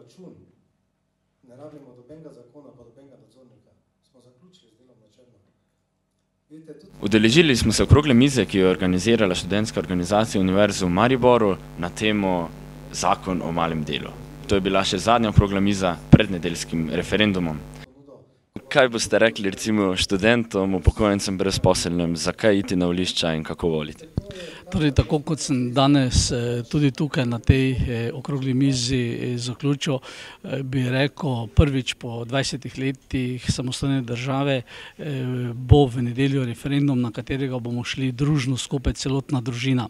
račun, ne rabimo dobenega zakona, pa dobenega nadzornika. Smo zaključili z delom na črno. Udeležili smo se okrogle mize, ki jo je organizirala študentska organizacija Univerze v Mariboru na temo Zakon o malem delu. To je bila še zadnja okrogla miza pred nedeljskim referendumom. Kaj boste rekli recimo študentom, upokojencem, brezposelnim, zakaj iti na volišča in kako voliti? Torej, tako kot sem danes tudi tukaj na tej okrogli mizi zaključil, bi rekel, prvič po 20 letih samostojne države bo v nedeljo referendum, na katerega bomo šli družno skupaj celotna družina.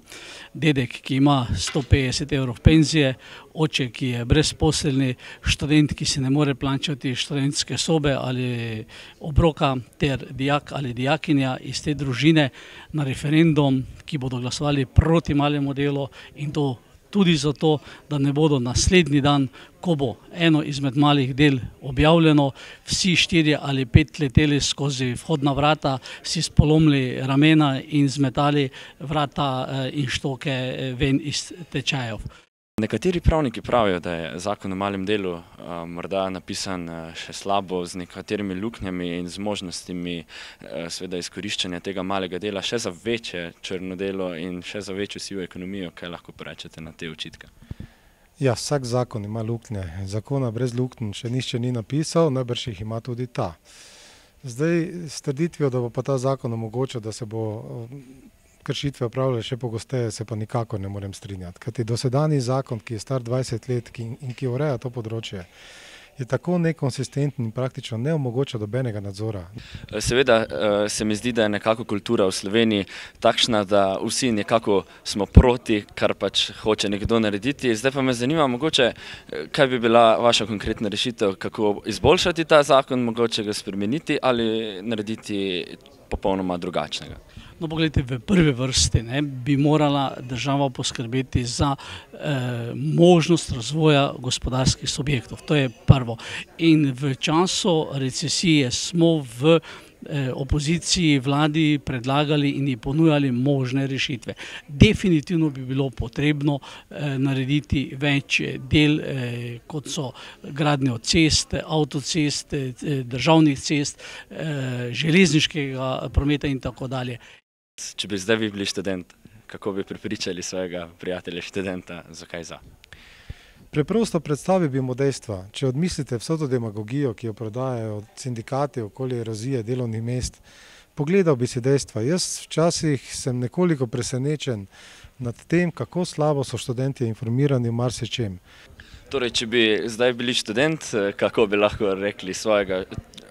Dedek, ki ima 150 evrov penzije, oče, ki je brezposelni, študent, ki si ne more plačati študentske sobe ali obroka, ter dijak ali dijakinja iz te družine na referendum, ki bodo glasovali proti malemu delu, in to tudi zato, da ne bodo naslednji dan, ko bo eno izmed malih del objavljeno, vsi 4 ali 5 leteli skozi vhodna vrata, si spolomili ramena in zmetali vrata in štoke ven iz tečajev. Nekateri pravniki pravijo, da je zakon o malem delu morda napisan še slabo, z nekaterimi luknjami in z možnostmi seveda izkoriščanja tega malega dela še za večje črno delo in še za večjo sivo ekonomijo. Kaj lahko porečete na te očitke? Ja, vsak zakon ima luknje. Zakona brez luknj še nihče ni napisal, najbrž jih ima tudi ta. Zdaj, s trditvijo, da bo pa ta zakon omogočil, da se bo kršitve opravljale še pogosteje, se pa nikakor ne morem strinjati. Kajti dosedanji zakon, ki je star 20 let in ki ureja to področje, je tako nekonsistenten in praktično ne omogoča dobenega nadzora. Seveda se mi zdi, da je nekako kultura v Sloveniji takšna, da vsi nekako smo proti, kar pač hoče nekdo narediti. Zdaj pa me zanima mogoče, kaj bi bila vaša konkretna rešitev, kako izboljšati ta zakon, mogoče ga spremeniti ali narediti popolnoma drugačnega. No, pogledajte, v prvi vrsti bi morala država poskrbeti za možnost razvoja gospodarskih subjektov. To je prvo. In v času recesije smo v opoziciji vladi predlagali in ji ponujali možne rešitve. Definitivno bi bilo potrebno narediti več del, kot so gradnje cest, avtocest, državnih cest, železniškega prometa in tako dalje. Če bi zdaj vi bili študent, kako bi prepričali svojega prijatelja študenta, zakaj za? Preprosto predstavi bi mu dejstva. Če odmislite vso to demagogijo, ki jo prodajajo sindikati okoli erozije delovnih mest, pogledal bi si dejstva. Jaz včasih sem nekoliko presenečen nad tem, kako slabo so študentje informirani v marsičem. Torej, če bi zdaj bili študent, kako bi lahko rekli svojega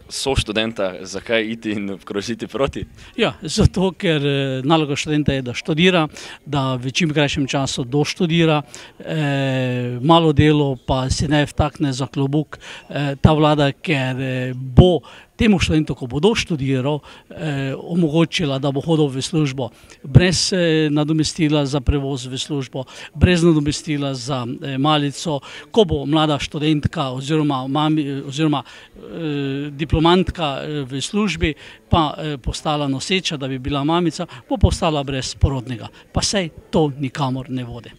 soštudenta, zakaj iti in obkrožiti proti? Ja, zato, ker naloga študenta je, da študira, da v čim krajšem času doštudira, malo delo pa se ne vtakne za klobuk ta vlada, ker bo temu študentu, ko bo doštudiral, omogočila, da bo hodil v službo brez nadomestila za prevoz v službo, brez nadomestila za malico. Ko bo mlada študentka oziroma diplomantka v službi pa postala noseča, da bi bila mamica, bo postala brez porodnega. Pa saj to nikamor ne vodi.